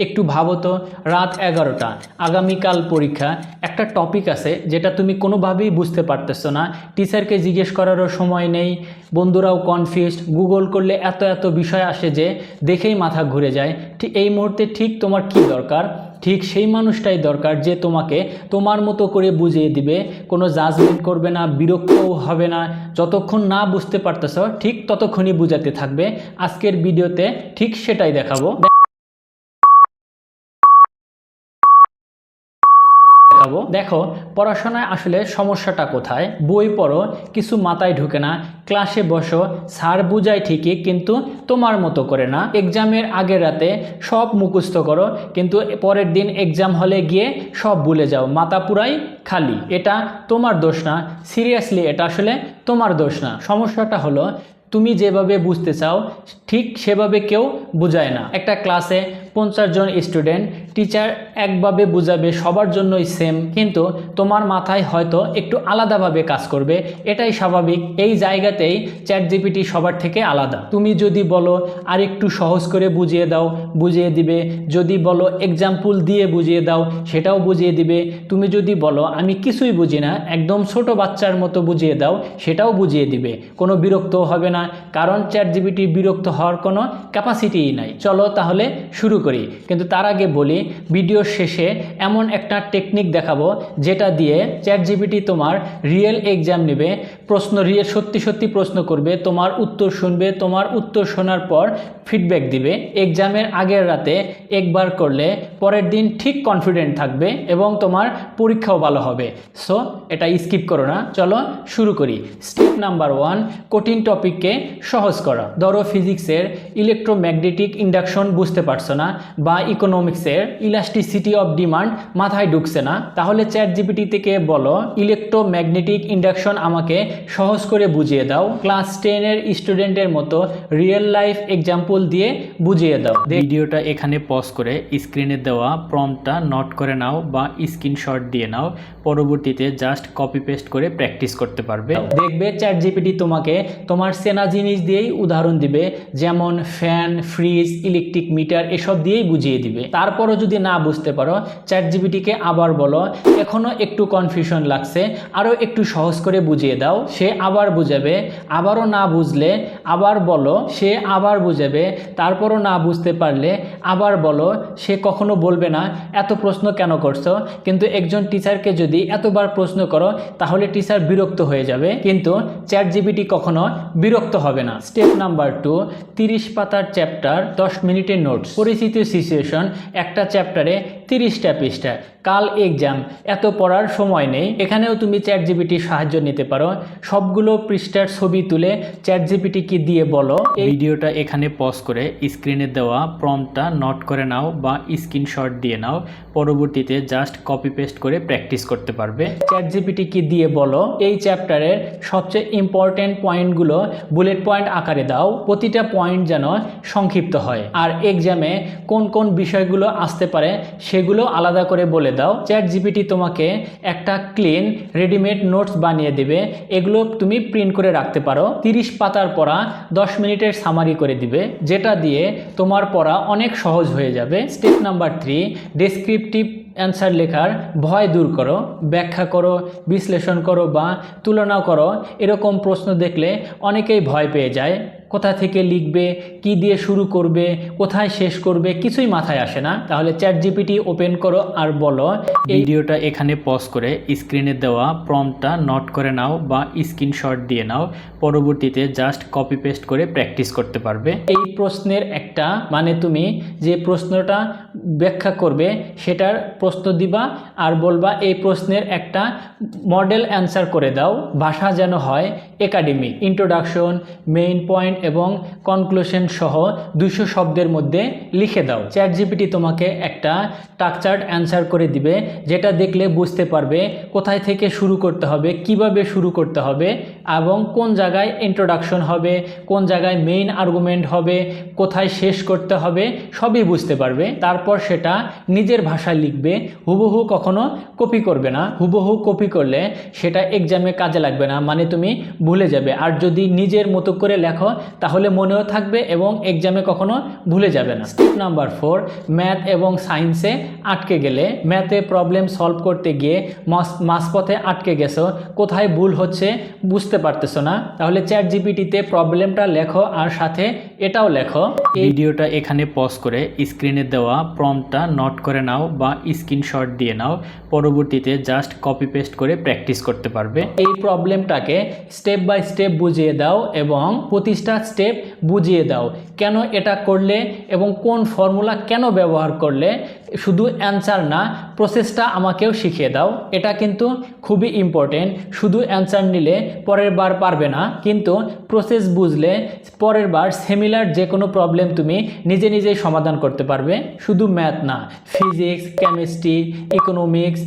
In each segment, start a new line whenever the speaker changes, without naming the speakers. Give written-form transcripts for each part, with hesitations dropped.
একটু ভাবো তো, রাত 11টা, আগামীকাল পরীক্ষা, একটা টপিক আছে যেটা তুমি কোনোভাবেই বুঝতে পারতেছো না, টিচারকে জিজ্ঞেস করারও সময় নেই, বন্ধুরাও কনফিউজড, গুগল করলে এত এত বিষয় আসে যে দেখেই মাথা ঘুরে যায়। ঠিক এই মুহূর্তে ঠিক তোমার কি দরকার? ঠিক সেই মানুষটাই দরকার যে তোমাকে তোমার মতো করে বুঝিয়ে দিবে, কোনো জাজমেন্ট করবে না, বিরক্তও হবে না। যতক্ষণ না বুঝতে পারতেছো ঠিক ততক্ষণই বুঝাতে থাকবে। আজকের ভিডিওতে ঠিক সেটাই দেখাবো। দেখো পড়াশোনায় আসলে সমস্যাটা কোথায়। বই পড়ো, কিছু মাথায় ঢুকে না, ক্লাসে বসো, স্যার বুঝায় ঠিকই কিন্তু তোমার মতো করে না। এক্সামের আগের রাতে সব মুখস্থ করো কিন্তু পরের দিন এক্সাম হলে গিয়ে সব ভুলে যাও, মাথা পুরাই খালি। এটা তোমার দোষ না, সিরিয়াসলি এটা আসলে তোমার দোষ না। সমস্যাটা হলো তুমি যেভাবে বুঝতে চাও ঠিক সেভাবে কেউ বুঝায় না। একটা ক্লাসে 50 জন স্টুডেন্ট, টিচার একভাবে বুঝাবে, সবার জন্যই সেম, কিন্তু তোমার মাথায় হয়তো একটু আলাদাভাবে কাজ করবে, এটাই স্বাভাবিক। এই জায়গাতেই চ্যাট জিপিটি সবার থেকে আলাদা। তুমি যদি বলো আর একটু সহজ করে বুঝিয়ে দাও, বুঝিয়ে দিবে। যদি বলো এক্সাম্পল দিয়ে বুঝিয়ে দাও, সেটাও বুঝিয়ে দিবে। তুমি যদি বলো আমি কিছুই বুঝি না, একদম ছোট বাচ্চার মতো বুঝিয়ে দাও, সেটাও বুঝিয়ে দিবে। কোনো বিরক্তও হবে না, কারণ চ্যাট জিপিটি বিরক্ত হওয়ার কোনো ক্যাপাসিটিই নাই। চলো তাহলে শুরু করি, কিন্তু তার আগে বলি ভিডিওর শেষে এমন একটা টেকনিক দেখাবো যেটা দিয়ে চ্যাট জিপিটি তোমার রিয়েল এক্সাম নেবে, প্রশ্ন রিয়েল সত্যি সত্যি প্রশ্ন করবে, তোমার উত্তর শুনবে, তোমার উত্তর শোনার পর ফিডব্যাক দিবে। এক্সামের আগের রাতে একবার করলে পরের দিন ঠিক কনফিডেন্ট থাকবে এবং তোমার পরীক্ষাও ভালো হবে। সো এটা স্কিপ করো না, চলো শুরু করি। স্টেপ নাম্বার 1, কঠিন টপিককে সহজ করা। ধরো ফিজিক্সের ইলেকট্রোম্যাগনেটিক ইন্ডাকশন বুঝতে পারছো না, বা ইকোনমিক্সের ইলাস্টিসিটি অফ ডিমান্ড মাথায় ঢুকছে না, তাহলে চ্যাট জিপিটি থেকে বলো ইলেকট্রোম্যাগনেটিক ইন্ডাকশন আমাকে সহজ করে বুঝিয়ে দাও, ক্লাস 10-এর স্টুডেন্টের মতো রিয়েল লাইফ এক্সাম্পল দিয়ে বুঝিয়ে দাও। ভিডিওটা এখানে পজ করে স্ক্রিনে দেওয়া প্রম্পটটা নোট করে নাও বা স্ক্রিনশট দিয়ে নাও, পরবর্তীতে জাস্ট কপি পেস্ট করে প্র্যাকটিস করতে পারবে। দেখবে চ্যাট জিপিটি তোমাকে তোমার চেনা জিনিস দিয়েই উদাহরণ দিবে, যেমন ফ্যান, ফ্রিজ, ইলেকট্রিক মিটার, এসব দিয়েই বুঝিয়ে দিবে। তারপরও যদি না বুঝতে পারো চ্যাট জিপিটিকে আবার বলো এখনো একটু কনফিউশন লাগছে, আরও একটু সহজ করে বুঝিয়ে দাও, সে আবার বুঝাবে। আবারও না বুঝলে আবার বলো, সে আবার বুঝাবে। তারপরও না বুঝতে পারলে আবার বলো, সে কখনো বলবে না এত প্রশ্ন কেন করছো। কিন্তু একজন টিচারকে যদি এতবার প্রশ্ন করো তাহলে টিচার বিরক্ত হয়ে যাবে, কিন্তু চ্যাট জিপিটি কখনো বিরক্ত হবে না। স্টেপ নাম্বার 2, 30 পাতার চ্যাপ্টার 10 মিনিটের নোটস। পরিচিত সিচুয়েশন, একটা চ্যাপ্টারে 30টা পৃষ্ঠা, কাল এক্সাম, এত পড়ার সময় নেই। এখানেও তুমি চ্যাট জিপিটির সাহায্য নিতে পারো। সবগুলো পৃষ্ঠার ছবি তুলে চ্যাট জিপিটিকে দিয়ে বলো। এই ভিডিওটা এখানে পজ করে স্ক্রিনে দেওয়া প্রম্পটটা নোট করে নাও বা স্ক্রিনশট দিয়ে নাও, পরবর্তীতে জাস্ট কপি পেস্ট করে প্র্যাকটিস করতে পারবে। চ্যাট জিপিটিকে দিয়ে বলো এই চ্যাপ্টারের সবচেয়ে ইম্পর্টেন্ট পয়েন্টগুলো বুলেট পয়েন্ট আকারে দাও, প্রতিটা পয়েন্ট যেন সংক্ষিপ্ত হয়, আর এক্সামে কোন কোন বিষয়গুলো আসতে পারে সেগুলো আলাদা করে বলে দাও। চ্যাট জিপিটি তোমাকে একটা ক্লিন রেডিমেড নোটস বানিয়ে দেবে, এগুলো তুমি প্রিন্ট করে রাখতে পারো। 30 পাতার পড়া 10 মিনিটের সামারি করে দিবে, যেটা দিয়ে তোমার পড়া অনেক সহজ হয়ে যাবে। স্টেপ নাম্বার 3, ডেসক্রিপটিভ অ্যান্সার লেখার ভয় দূর করো। ব্যাখ্যা করো, বিশ্লেষণ করো বা তুলনা করো। এরকম প্রশ্ন দেখলে অনেকেই ভয় পেয়ে যায়, কোথা থেকে লিখবে, কি দিয়ে শুরু করবে, কোথায় শেষ করবে, কিছুই মাথায় আসে না। তাহলে চ্যাট জিপিটি ওপেন করো আর বলো ভিডিওটা এখানে পজ করে স্ক্রিনে দেওয়া প্রম্পটটা নোট করে নাও বা স্ক্রিনশট দিয়ে নাও, পরবর্তীতে জাস্ট কপি পেস্ট করে প্র্যাকটিস করতে পারবে। এই প্রশ্নের একটা মানে তুমি যে প্রশ্নটা ব্যাখ্যা করবে সেটার প্রশ্ন দিবা আর বলবা এই প্রশ্নের একটা মডেল অ্যান্সার করে দাও। ভাষা যেন হয় একাডেমিক, ইন্ট্রোডাকশন, মেইন পয়েন্ট এবং কনক্লুশন সহ 200 শব্দের মধ্যে লিখে দাও। চ্যাট জিপিটি তোমাকে একটা স্ট্রাকচার্ড অ্যান্সার করে দিবে, যেটা দেখলে বুঝতে পারবে কোথায় থেকে শুরু করতে হবে, কিভাবে শুরু করতে হবে এবং কোন জায়গায় ইন্ট্রোডাকশন হবে, কোন জায়গায় মেইন আর্গুমেন্ট হবে, কোথায় শেষ করতে হবে, সবই বুঝতে পারবে। তারপর সেটা নিজের ভাষায় লিখবে, হুবহু কখনো কপি করবে না। হুবহু কপি করলে সেটা এক্সামে কাজে লাগবে না, মানে তুমি ভুলে যাবে। আর যদি নিজের মতো করে লেখো তাহলে মনেও থাকবে এবং এক্সামে কখনো ভুলে যাবে না। স্টেপ নাম্বার 4, ম্যাথ এবং সায়েন্সে আটকে গেলে, ম্যাথে প্রবলেম সলভ করতে গিয়ে মাঝপথে আটকে গেছো, কোথায় ভুল হচ্ছে বুঝতে পারতেছো না, তাহলে চ্যাট জিপিটিতে প্রবলেমটা লেখো আর সাথে এটাও লেখো। এই ভিডিওটা এখানে পজ করে স্ক্রিনে দেওয়া প্রম্পটটা নোট করে নাও বা স্ক্রিনশট দিয়ে নাও, পরবর্তীতে জাস্ট কপি পেস্ট করে প্র্যাকটিস করতে পারবে। এই প্রবলেমটাকে স্টেপ বাই স্টেপ বুঝিয়ে দাও এবং প্রতিটা স্টেপ বুঝিয়ে দাও, কেন এটা করলে এবং কোন ফর্মুলা কেন ব্যবহার করলে। শুধু অ্যান্সার না, প্রসেসটা আমাকেও শিখিয়ে দাও। এটা কিন্তু খুবই ইম্পর্টেন্ট। শুধু অ্যান্সার নিলে পরের বার পারবে না, কিন্তু প্রসেস বুঝলে পরের বার সিমিলার যে কোনো প্রবলেম তুমি নিজে নিজেই সমাধান করতে পারবে। শুধু ম্যাথ না, ফিজিক্স, কেমিস্ট্রি, ইকোনমিক্স,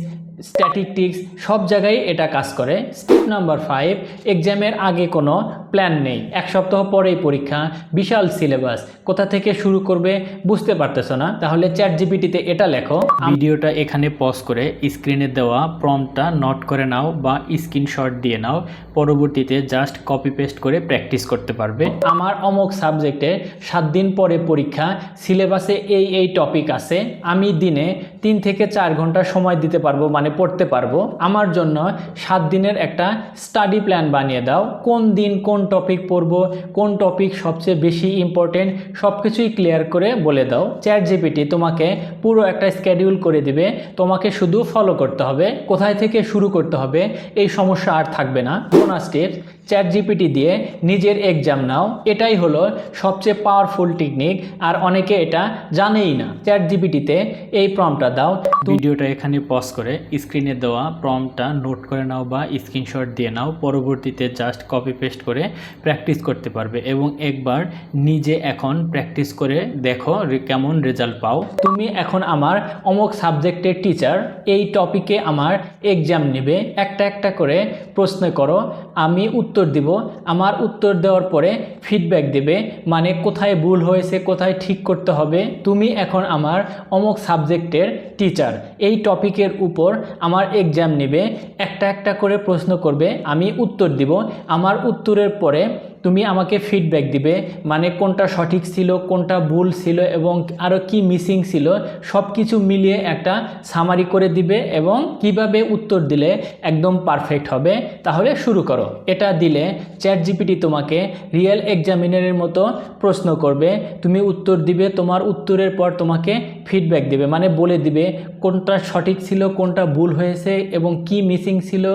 স্ট্যাটিস্টিক্স সব জায়গায় এটা কাজ করে। স্টেপ নাম্বার 5, এক্সামের আগে কোনো প্ল্যান নেই, এক সপ্তাহ পরেই পরীক্ষা, বিশাল সিলেবাস, কোথা থেকে শুরু করবে বুঝতে পারতেছো না, তাহলে চ্যাট জিপিটিতে এটা লেখো। ভিডিওটা এখানে পজ করে স্ক্রিনে দেওয়া প্রম্পটটা নোট করে নাও বা স্ক্রিনশট দিয়ে নাও, পরবর্তীতে জাস্ট কপি পেস্ট করে প্র্যাকটিস করতে পারবে। আমার অমুক সাবজেক্টে 7 দিন পরে পরীক্ষা, সিলেবাসে এই টপিক আছে, আমি দিনে 3 থেকে 4 ঘন্টা সময় দিতে পারবো, মানে পড়তে পারবো। আমার জন্য 7 দিনের একটা স্টাডি প্ল্যান বানিয়ে দাও, কোন দিন কোন টপিক পড়বো, কোন টপিক সবচেয়ে বেশি ইম্পর্টেন্ট, সব কিছুই ক্লিয়ার করে বলে দাও। চ্যাট জিপিটি তোমাকে পুরো একটা স্কেডিউল করে দিবে, তোমাকে শুধু ফলো করতে হবে, কোথায় থেকে শুরু করতে হবে এই সমস্যা আর থাকবে না। বোনাস টিপস, চ্যাট জিপিটি দিয়ে নিজের এক্সাম নাও, এটাই হলো সবচেয়ে পাওয়ারফুল টেকনিক, আর অনেকে এটা জানেই না। চ্যাট জিপিটিতে এই প্রম্পটটা দাও। ভিডিওটা এখানে পজ করে স্ক্রিনে দেওয়া প্রম্পটটা নোট করে নাও বা স্ক্রিনশট দিয়ে নাও, পরবর্তীতে জাস্ট কপি পেস্ট করে প্র্যাকটিস করতে পারবে এবং একবার নিজে এখন প্র্যাকটিস করে দেখো কেমন রেজাল্ট পাও। তুমি এখন আমার অমুক সাবজেক্টের টিচার, এই টপিকে আমার এক্সাম নেবে, একটা একটা করে প্রশ্ন করো, আমি উত্তর দিব, আমার উত্তর দেওয়ার পরে ফিডব্যাক দেবে, মানে কোথায় ভুল হয়েছে, কোথায় ঠিক করতে হবে। তুমি এখন আমার অমুক সাবজেক্টের টিচার, এই টপিকের উপর আমার এক্সাম নেবে, একটা একটা করে প্রশ্ন করবে, আমি উত্তর দিব, আমার উত্তরের পরে তুমি আমাকে ফিডব্যাক দিবে, মানে কোনটা সঠিক ছিল, কোনটা ভুল ছিল এবং আরও কি মিসিং ছিল, সব কিছু মিলিয়ে একটা সামারি করে দিবে এবং কিভাবে উত্তর দিলে একদম পারফেক্ট হবে। তাহলে শুরু করো। এটা দিলে চ্যাট জিপিটি তোমাকে রিয়েল এক্সামিনারের মতো প্রশ্ন করবে, তুমি উত্তর দিবে, তোমার উত্তরের পর তোমাকে ফিডব্যাক দিবে, মানে বলে দিবে কোনটা সঠিক ছিল, কোনটা ভুল হয়েছে এবং কি মিসিং ছিল,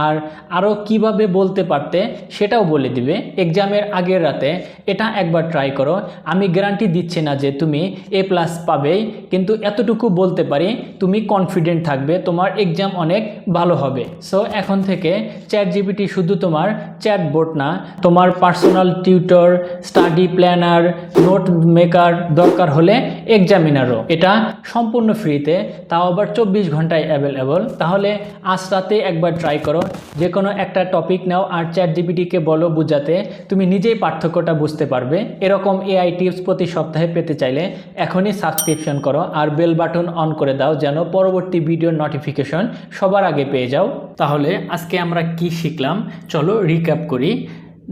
আর আরও কিভাবে বলতে পারতে সেটাও বলে দিবে। এক্সামের আগের রাতে এটা একবার ট্রাই করো। আমি গ্যারান্টি দিচ্ছি না যে তুমি A+ পাবেই, কিন্তু এতটুকু বলতে পারি তুমি কনফিডেন্ট থাকবে, তোমার এক্সাম অনেক ভালো হবে। সো এখন থেকে চ্যাট জিপিটি শুধু তোমার চ্যাটবট না, তোমার personal tutor, study planner, note maker, দরকার হলে এক্সামিনারও। এটা সম্পূর্ণ ফ্রিতে, তাও আবার 24 ঘন্টায় অ্যাভেলেবল। তাহলে আজ রাতে একবার ট্রাই করো, যে কোনো একটা টপিক নাও আর চ্যাট জিপিটিকে বলো বুঝাতে, তুমি নিজেই পার্থক্যটা বুঝতে পারবে। এরকম AI টিপস প্রতি সপ্তাহে পেতে চাইলে এখনই সাবস্ক্রিপশন করো আর বেল বাটন অন করে দাও, যেন পরবর্তী ভিডিওর নোটিফিকেশন সবার আগে পেয়ে যাও। তাহলে আজকে আমরা কি শিখলাম চলো রিক্যাপ করি।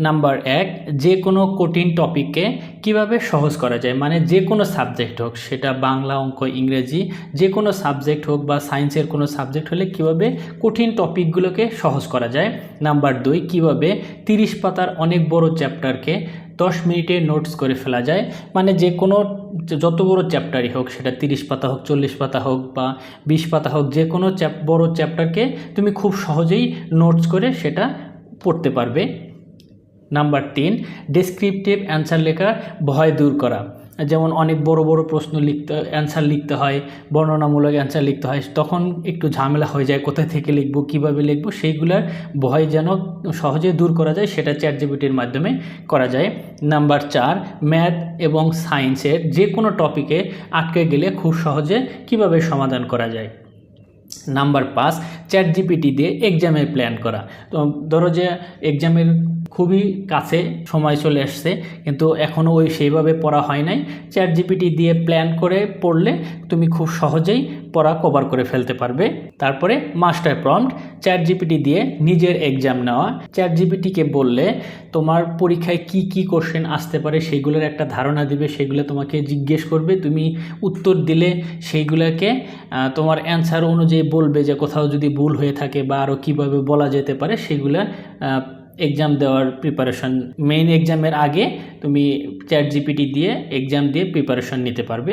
নাম্বার 1, যে কোনো কঠিন টপিককে কিভাবে সহজ করা যায়, মানে যে কোনো সাবজেক্ট হোক, সেটা বাংলা, অঙ্ক, ইংরেজি, যে কোনো সাবজেক্ট হোক বা সায়েন্সের কোনো সাবজেক্ট হলে কিভাবে কঠিন টপিকগুলোকে সহজ করা যায়। নাম্বার 2, কিভাবে 30 পাতার অনেক বড় চ্যাপ্টারকে 10 মিনিটে নোটস করে ফেলা যায়, মানে যে কোনো যত বড় চ্যাপ্টারই হোক, সেটা 30 পাতা হোক, 40 পাতা হোক বা 20 পাতা হোক, যে কোনো বড় চ্যাপ্টারকে তুমি খুব সহজেই নোটস করে সেটা পড়তে পারবে। নাম্বার 3, ডেসক্রিপটিভ অ্যান্সার লেখার ভয় দূর করা। যেমন অনেক বড় বড় প্রশ্ন অ্যান্সার লিখতে হয়, বর্ণনামূলক অ্যান্সার লিখতে হয়, তখন একটু ঝামেলা হয়ে যায়, কোথা থেকে লিখবো, কিভাবে লিখবো, সেইগুলোর ভয় যেন সহজে দূর করা যায়, সেটা চ্যাট জিপিটির মাধ্যমে করা যায়। নাম্বার 4, ম্যাথ এবং সায়েন্সের যে কোনো টপিকে আটকে গেলে খুব সহজে কিভাবে সমাধান করা যায়। নাম্বার 5, চ্যাট জিপিটি দিয়ে এক্সামের প্ল্যান করা। তো ধরো যে এক্সামের খুবই কাছে সময় চলে আসছে, কিন্তু এখনও সেইভাবে পড়া হয় নাই। চ্যাট জিপিটি দিয়ে প্ল্যান করে পড়লে তুমি খুব সহজেই পড়া কভার করে ফেলতে পারবে। তারপরে মাস্টার প্রম্পট, চ্যাট জিপিটি দিয়ে নিজের এক্সাম নেওয়া। চ্যাট জিপিটিকে বললে তোমার পরীক্ষায় কি কি কোশ্চেন আসতে পারে সেগুলোর একটা ধারণা দিবে, সেগুলো তোমাকে জিজ্ঞেস করবে, তুমি উত্তর দিলে সেইগুলোকে তোমার অ্যান্সার অনুযায়ী বলবে যে কোথাও যদি ভুল হয়ে থাকে বা আরও কীভাবে বলা যেতে পারে সেগুলো এক্সাম দেওয়ার প্রিপারেশন, মেইন এক্সামের আগে তুমি চ্যাট জিপিটি দিয়ে এক্সাম দিয়ে প্রিপারেশন নিতে পারবে।